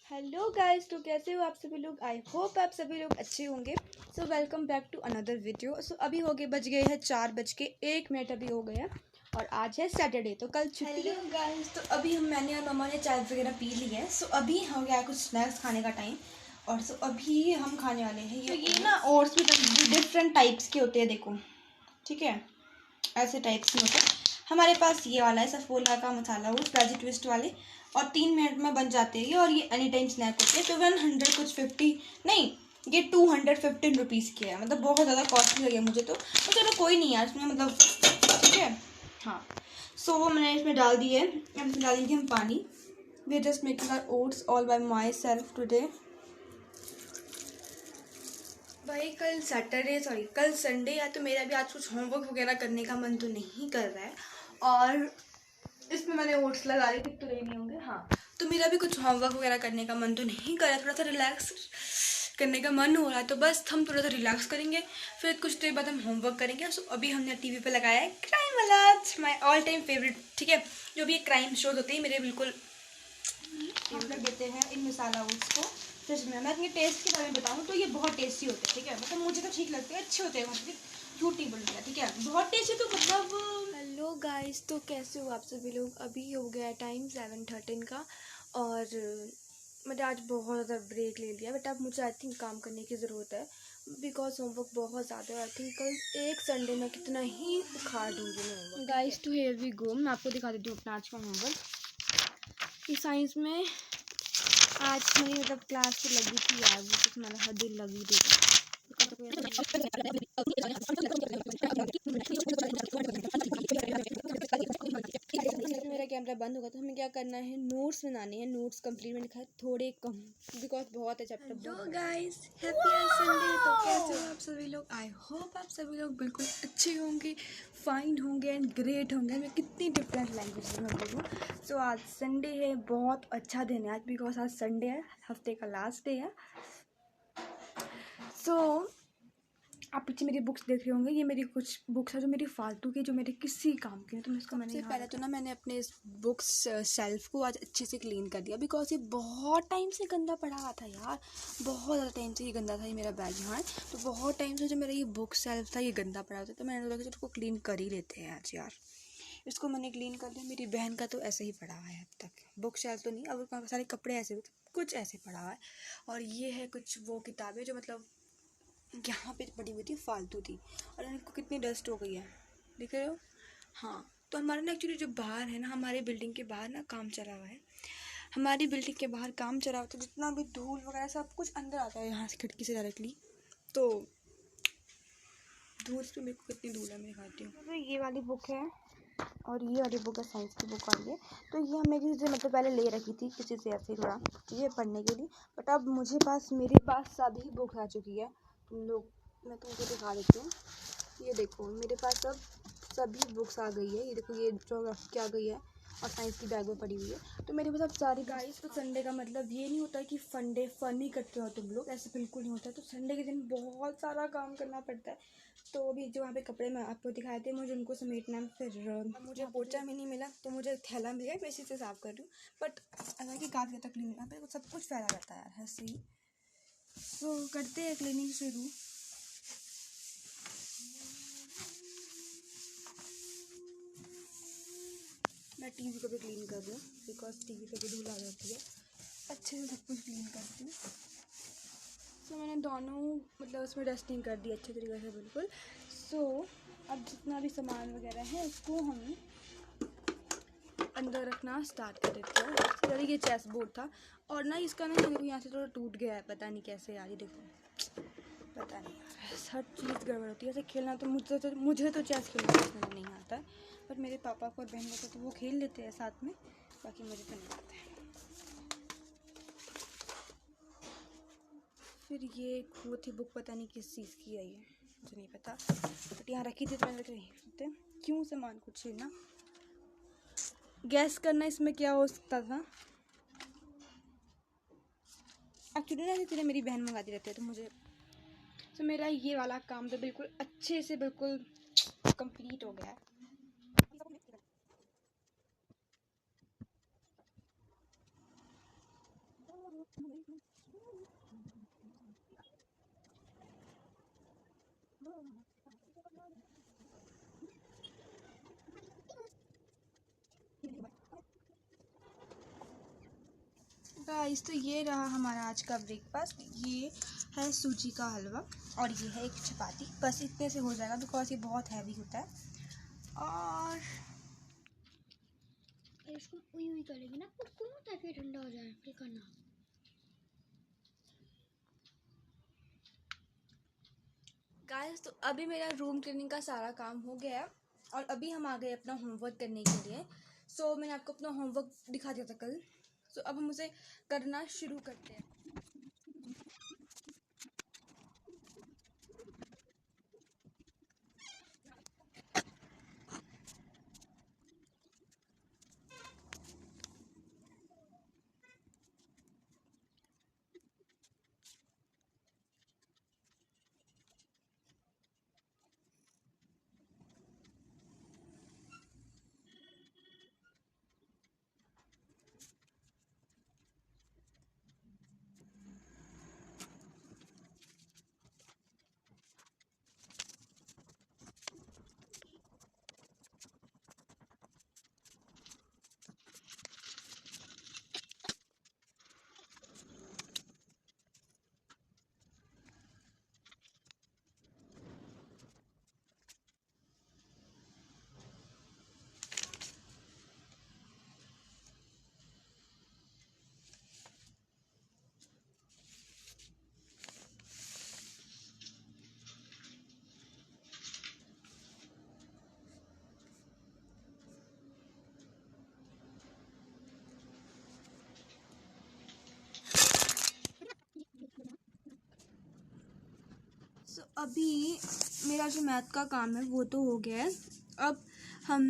Hello guys, तो कैसे हो आप सभी लोग। आई होप आप सभी लोग अच्छे होंगे। So welcome back to another video. So अभी बज गए हैं 4:01 अभी हो गया और आज है सैटरडे, तो कल छुट्टी है गाइस। तो अभी मैंने और मम्मा ने चाय वगैरह पी ली है। सो अभी हो गया कुछ स्नैक्स खाने का टाइम। और सो अभी हम खाने वाले हैं ये ना ओट्स भी डिफरेंट टाइप्स के होते हैं, देखो ठीक है, ऐसे टाइप्स के होते हैं। हमारे पास ये वाला है सफोला का मसाला ओट्स वेजी ट्विस्ट वाले, और 3 मिनट में बन जाते हैं ये। और ये एनी टाइम स्नैक होते हैं। तो 100 कुछ 50 नहीं, ये 215 रुपीज़ के है, मतलब बहुत ज़्यादा कॉस्टली लगे मुझे तो चलो कोई नहीं यार, इसमें मतलब ठीक है। हाँ, सो वो मैंने इसमें डाल दी है। अब इसमें डालेंगे हम पानी। We are just making our oats all by myself today. भाई कल संडे है, तो मेरा भी आज कुछ होमवर्क वगैरह करने का मन तो नहीं कर रहा है। और इसमें मैंने ओट्स लगा रही थी, तो रहे नहीं होंगे। हाँ, तो मेरा भी कुछ होमवर्क वगैरह करने का मन तो नहीं कर रहा है, थोड़ा सा रिलैक्स करने का मन हो रहा है। तो बस हम थोड़ा सा रिलैक्स करेंगे, फिर कुछ देर बाद हम होमवर्क करेंगे। सो अभी हमने टीवी पे लगाया है crime alert, my all time favourite, ठीक है। जो भी ये क्राइम शोज होते हैं मेरे बिल्कुल। हम लग देते हैं इन मसाला ओट्स को फ्रिज में। मैं अपने टेस्ट के बारे में बताऊँ तो ये बहुत टेस्टी होते हैं, ठीक है। मतलब मुझे तो ठीक लगते हैं, अच्छे होते हैं, मतलब झूठ नहीं बोल रहा, ठीक है, बहुत टेस्टी। तो मतलब हेलो गाइस, तो कैसे हो आप सभी लोग। अभी हो गया टाइम 7:13 का, और मैंने आज बहुत ज़्यादा ब्रेक ले लिया। बट अब मुझे आई थिंक काम करने की ज़रूरत है, बिकॉज होमवर्क बहुत ज़्यादा है। आई थिंक कल एक संडे में कितना ही उखाड़ दूँगी मैं homework. Guys to here we go, मैं आपको दिखा देती हूँ अपना आज का होमवर्क। इस साइंस में आज मेरी मतलब क्लास तो लगी थी यार, वो कुछ मैंने हर दिन लगी थी। मेरा कैमरा बंद होगा तो हमें क्या करना है, नोट्स बनाने हैं। नोट्स कंप्लीट में लिखा है थोड़े कम, बिकॉज बहुत है chapter. Hello guys, happy Sunday. तो कैसे हो आप सभी लोग। आई होप आप सभी लोग बिल्कुल अच्छे होंगे, फाइन होंगे एंड ग्रेट होंगे। मैं कितनी डिफरेंट लैंग्वेज में बोलूँ। सो आज संडे है, बहुत अच्छा दिन है आज, बिकॉज आज संडे है, हफ्ते का लास्ट डे है। सो आप पीछे मेरी बुक्स देख रहे होंगे, ये मेरी कुछ बुक्स है जो मेरी फालतू की, जो मेरे किसी काम की नहीं। तो मैं इसको मैंने पहले तो ना मैंने अपने इस बुक्स शेल्फ को आज अच्छे से क्लीन कर दिया, बिकॉज ये बहुत टाइम से गंदा पड़ा हुआ था यार। बहुत ज़्यादा टाइम से ये गंदा था, ये मेरा बैग यहाँ है। तो बहुत टाइम से जो मेरा ये बुक शेल्फ था ये गंदा पड़ा हुआ था, तो मैंने सोचा इसको क्लीन कर ही लेते हैं आज यार। इसको मैंने क्लीन कर दिया। मेरी बहन का तो ऐसे ही पड़ा हुआ है अब तक, बुक शेल्फ तो नहीं, अब काफ़ी सारे कपड़े ऐसे कुछ ऐसे पड़ा हुआ है। और ये है कुछ वो किताबें जो मतलब यहाँ पे पड़ी हुई थी, फालतू थी, और इनको कितनी डस्ट हो गई है, देख रहे हो। हाँ, तो हमारा ना एक्चुअली जो बाहर है ना, हमारे बिल्डिंग के बाहर ना काम चला हुआ है। हमारी बिल्डिंग के बाहर काम चला हुआ, तो जितना भी धूल वगैरह सब कुछ अंदर आता है यहाँ से खिड़की से डायरेक्टली। तो धूल पे मेरे को कितनी धूल है, मैं दिखाती हूँ। तो ये वाली बुक है, और ये वाली बुक है, साइंस की बुक वाली है। तो ये हमने किसी से मतलब पहले ले रखी थी, किसी से ऐसे थोड़ा ये पढ़ने के लिए। बट अब मेरे पास सभी बुक आ चुकी है। तुम लोग, मैं तुमको दिखा देती हूँ। ये देखो मेरे पास अब सभी बुक्स आ गई है। ये देखो, ये ज्योग्राफी की आ गई है, और साइंस की बैग में पड़ी हुई है। तो मेरे पास अब सारी गाइस। तो संडे का मतलब ये नहीं होता कि फंडे फन ही करते हो तुम लोग, ऐसे बिल्कुल नहीं होता है। तो संडे के दिन बहुत सारा काम करना पड़ता है। तो अभी जो वहाँ पे कपड़े मैं आपको दिखाए थे, मुझे उनको समेटना है। फिर मुझे पोचा भी नहीं मिला, तो मुझे थैला मिल गया, मैं इसी से साफ कर रही हूँ। बट ऐसा कि काफ़ी तक क्लीन यहाँ पे सब कुछ फैला रहता है यार, ऐसे ही। तो करते हैं क्लीनिंग शुरू। मैं टीवी को भी क्लीन कर रही हूँ, बिकॉज टीवी पे भी धूल आ जाती है। अच्छे से सब कुछ क्लीन करती हूँ। तो मैंने दोनों मतलब उसमें डस्टिंग कर दी अच्छे तरीके से बिल्कुल। सो अब जितना भी सामान वगैरह है उसको हम अंदर रखना स्टार्ट कर देते हैं। चलिए, ये चेस बोर्ड था, और ना इसका ना देखो यहाँ से थोड़ा टूट गया है, पता नहीं कैसे यार, ये देखो, पता नहीं यार, हर चीज़ गड़बड़ होती है। ऐसे खेलना तो मुझे तो चेस खेलना पसंद नहीं आता है। बट मेरे पापा को और बहन को तो वो खेल लेते हैं साथ में, बाकी मुझे तो नहीं आता है। फिर ये वो थी बुक, पता नहीं किस चीज़ की है, ये मुझे नहीं पता, बट यहाँ रखी थी तो मैंने रखी नहीं। क्यों सामान कुछ छीनना, गैस करना इसमें क्या हो सकता था। एक्चुअली ना तेरे मेरी बहन मंगाती रहती है, तो मुझे तो मेरा ये वाला काम तो बिल्कुल अच्छे से बिल्कुल कंप्लीट हो गया है। गाइस, तो ये रहा हमारा आज का ब्रेकफास्ट। ये है सूजी का हलवा और ये है एक चपाती। बस इतने से हो जाएगा बिकॉज ये बहुत हैवी होता है। और इसको उई उई करेंगे ना कुछ ताकि ठंडा हो जाए फिर करना। गाइस, तो अभी मेरा रूम क्लीनिंग का सारा काम हो गया है और अभी हम आ गए अपना होमवर्क करने के लिए। सो मैंने आपको अपना होमवर्क दिखा दिया था कल। सो अब हम उसे करना शुरू करते हैं। अभी मेरा जो मैथ का काम है वो तो हो गया है। अब हम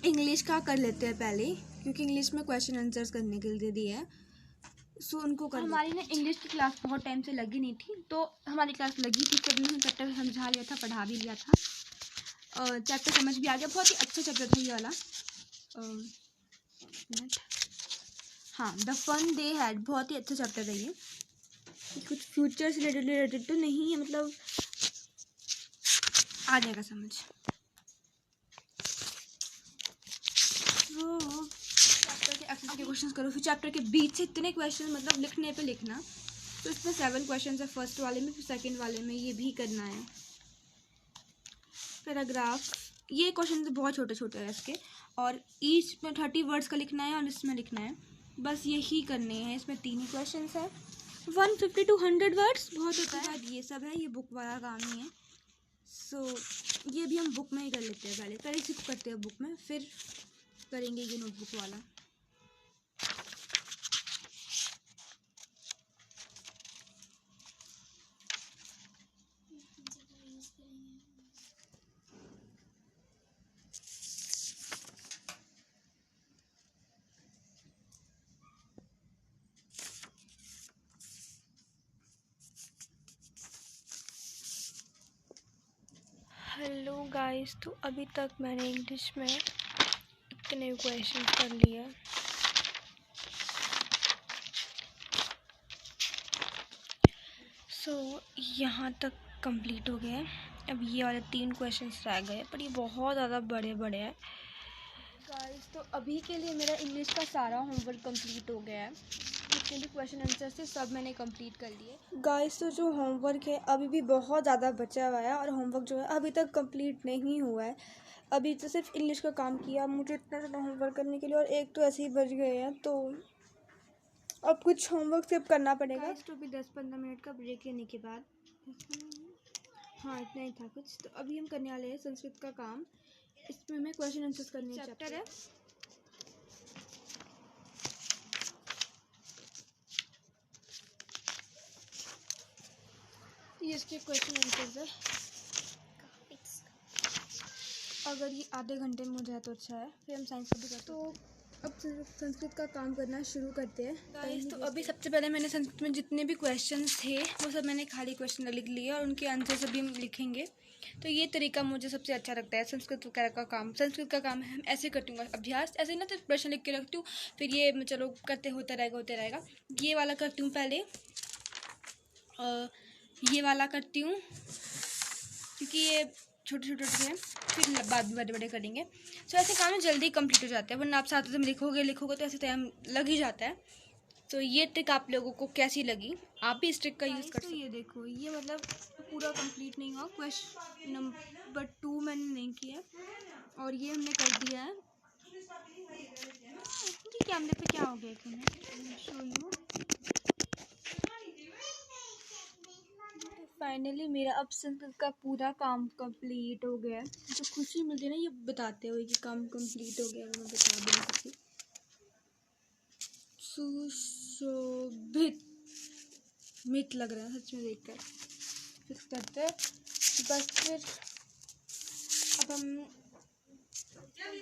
इंग्लिश का कर लेते हैं पहले, क्योंकि इंग्लिश में क्वेश्चन आंसर्स करने के लिए दिए हैं। सो उनको कर हमारी ना इंग्लिश की क्लास बहुत टाइम से लगी नहीं थी, तो हमारी क्लास लगी थी। फिर हमने चैप्टर समझा लिया था, पढ़ा भी लिया था, चैप्टर समझ भी आ गया। बहुत ही अच्छा चैप्टर था ये वाला। हाँ, द फन दे हैड, बहुत ही अच्छा चैप्टर है ये। कुछ फ्यूचर से रिलेटेड तो नहीं है, मतलब आ जाएगा समझ। चैप्टर के एक्सेस के क्वेश्चंस करो, फिर चैप्टर के बीच से इतने क्वेश्चन, मतलब लिखने पे लिखना। तो इसमें 7 क्वेश्चन है फर्स्ट वाले में, फिर सेकंड वाले में ये भी करना है। पैराग्राफ, ये क्वेश्चन तो बहुत छोटे छोटे हैं इसके, और ईच में 30 वर्ड्स का लिखना है और इसमें लिखना है। बस यही करने हैं। इसमें 3 ही क्वेश्चन है, 150 to 100 वर्ड्स बहुत होता है। ये सब है, ये बुक वाला काम ही है। सो ये भी हम बुक में ही कर लेते हैं। पहले इसी को करते हैं बुक में, फिर करेंगे ये नोटबुक वाला। हेलो गाइस, तो अभी तक मैंने इंग्लिश में इतने क्वेश्चन कर लिए। सो यहाँ तक कंप्लीट हो गए। अब ये वाले 3 क्वेश्चंस रह गए, पर ये बहुत ज़्यादा बड़े बड़े हैं गाइस। तो अभी के लिए मेरा इंग्लिश का सारा होमवर्क कंप्लीट हो गया है। जितने भी क्वेश्चन आंसर थे सब मैंने कंप्लीट कर लिए गाइस। तो जो होमवर्क है अभी भी बहुत ज़्यादा बचा हुआ है, और होमवर्क जो है अभी तक कंप्लीट नहीं हुआ है। अभी तो सिर्फ इंग्लिश का काम किया, मुझे इतना ज़्यादा होमवर्क करने के लिए, और एक तो ऐसे ही बच गए हैं। तो अब कुछ होमवर्क सिर्फ करना पड़ेगा। तो अभी 10-15 मिनट का ब्रेक लेने के बाद, हाँ इतना ही था कुछ। तो अभी हम करने वाले हैं संस्कृत का काम। इसमें हमें क्वेश्चन आंसर्स करने हैं। चैप्टर है ये, इसके क्वेश्चन आंसर्स है। अगर ये आधे घंटे में हो जाए तो अच्छा है, फिर हम साइंस का भी करते हैं। तो अब संस्कृत का काम करना शुरू करते हैं गाइस। तो अभी सबसे पहले मैंने संस्कृत में जितने भी क्वेश्चंस थे वो सब मैंने खाली क्वेश्चन लिख लिए, और उनके आंसर सभी हम लिखेंगे। तो ये तरीका मुझे सबसे अच्छा लगता है संस्कृत वगैरह का काम। संस्कृत का काम है ऐसे करती हूँ अभ्यास, ऐसे ना तो प्रश्न लिख के रखती हूँ, फिर ये चलो करते होता रहेगा। ये वाला करती हूँ पहले, ये वाला करती हूँ क्योंकि ये छोटे छोटे हैं, फिर बाद में बड़े बड़े करेंगे। तो ऐसे काम में जल्दी कंप्लीट हो जाता है, वरना आप साथ में लिखोगे तो ऐसे टाइम लग ही जाता है। तो ये ट्रिक आप लोगों को कैसी लगी, आप भी इस ट्रिक का यूज़ कर सकते हो। ये देखो, ये मतलब पूरा कंप्लीट नहीं हुआ, क्वेश्चन नंबर 2 मैंने नहीं किया और ये हमने कर दिया है। जी कैमरे पे क्या हो गया, एक मिनट शो यू। फाइनली मेरा अब सिंपल का पूरा काम कंप्लीट हो गया है। तो खुशी मिलती है ना ये बताते हुए कि काम कंप्लीट हो गया, मैं बता भी नहीं सकती। सुशोभित मित लग रहा है सच में देखकर। फिक्स करते हैं बस। फिर अब हम,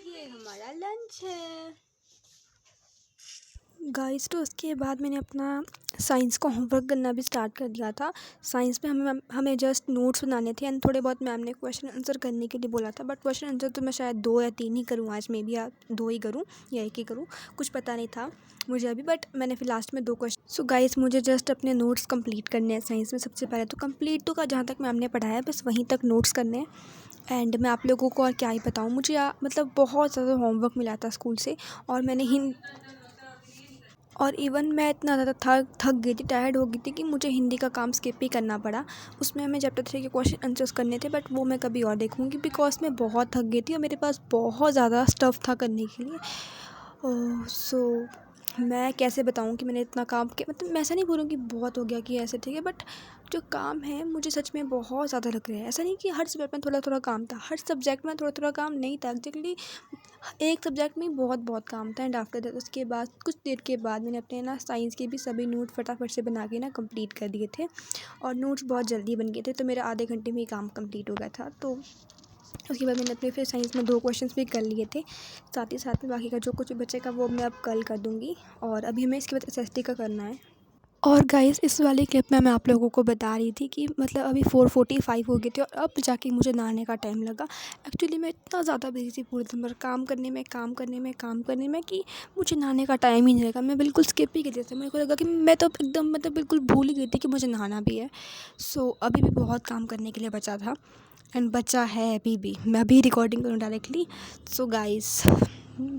ये हमारा लंच है गाइस। तो उसके बाद मैंने अपना साइंस का होमवर्क करना भी स्टार्ट कर दिया था। साइंस में हमें जस्ट नोट्स बनाने थे एंड थोड़े बहुत मैम ने क्वेश्चन आंसर करने के लिए बोला था, बट क्वेश्चन आंसर तो मैं शायद 2 या 3 ही करूँ आज, मे बी 2 ही करूँ या 1 ही करूँ, कुछ पता नहीं था मुझे अभी, बट मैंने फिर लास्ट में 2 क्वेश्चन। सो गाइस मुझे जस्ट अपने नोट्स कंप्लीट करने हैं साइंस में। सबसे पहले तो कंप्लीट तो का जहाँ तक मैम ने पढ़ाया बस वहीं तक नोट्स करने हैं। एंड मैं आप लोगों को और क्या ही बताऊँ, मुझे मतलब बहुत ज़्यादा होमवर्क मिला था स्कूल से और मैंने और इवन मैं इतना ज़्यादा थक गई थी, टायर्ड हो गई थी कि मुझे हिंदी का काम स्किप ही करना पड़ा। उसमें हमें चैप्टर 3 के क्वेश्चन आंसर्स करने थे, बट वो मैं कभी और देखूँगी बिकॉज मैं बहुत थक गई थी और मेरे पास बहुत ज़्यादा स्टफ़ था करने के लिए। सो मैं कैसे बताऊँ कि मैंने इतना काम किया, मतलब मैं ऐसा नहीं बोलूँ कि बहुत हो गया कि ऐसे, ठीक है, बट जो काम है मुझे सच में बहुत ज़्यादा लग रहा है। ऐसा नहीं कि हर सब्जेक्ट में थोड़ा थोड़ा काम था, हर सब्जेक्ट में थोड़ा थोड़ा काम नहीं था एक्जैक्टली, एक सब्जेक्ट में बहुत बहुत काम था। एंड आफ्टर दैट उसके बाद कुछ देर के बाद मैंने अपने ना साइंस के भी सभी नोट फटाफट से बना के ना कंप्लीट कर दिए थे और नोट्स बहुत जल्दी बन गए थे, तो मेरा आधे घंटे में ही काम कंप्लीट हो गया था। तो उसके बाद मैंने अपने फिर साइंस में 2 क्वेश्चंस भी कर लिए थे, साथ ही साथ में बाकी का जो कुछ बचेगा वो मैं अब कल कर दूँगी। और अभी हमें इसके बाद एसएसटी का करना है। और गाइस इस वाली क्लिप में मैं आप लोगों को बता रही थी कि मतलब अभी 4:45 हो गए थे और अब जाके मुझे नहाने का टाइम लगा। एक्चुअली मैं इतना ज़्यादा बिजी थी पूरे दिन भर काम करने में कि मुझे नहाने का टाइम ही नहीं लगा। मैं बिल्कुल स्किप ही कर देती थी, मेरे को लगा कि मैं तो एकदम मतलब बिल्कुल भूल ही गई थी कि मुझे नहाना भी है। सो अभी भी बहुत काम करने के लिए बचा था एंड बचा है अभी भी। मैं अभी रिकॉर्डिंग करूँ डायरेक्टली। सो गाइस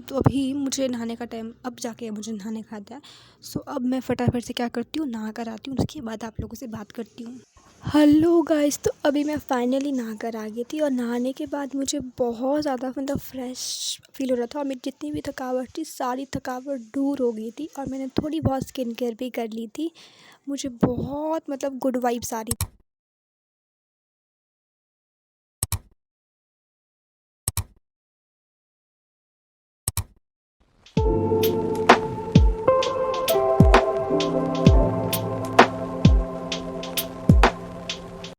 तो अभी मुझे नहाने का टाइम, अब जाके मुझे नहाने का आता है। सो अब मैं फटाफट से क्या करती हूँ, नहा कर आती हूँ, उसके बाद आप लोगों से बात करती हूँ। हेलो गाइस, तो अभी मैं फाइनली नहा कर आ गई थी और नहाने के बाद मुझे बहुत ज़्यादा मतलब फ्रेश फील हो रहा था और मेरी जितनी भी थकावट थी सारी थकावट दूर हो गई थी और मैंने थोड़ी बहुत स्किन केयर भी कर ली थी। मुझे बहुत मतलब गुड वाइब्स आ रही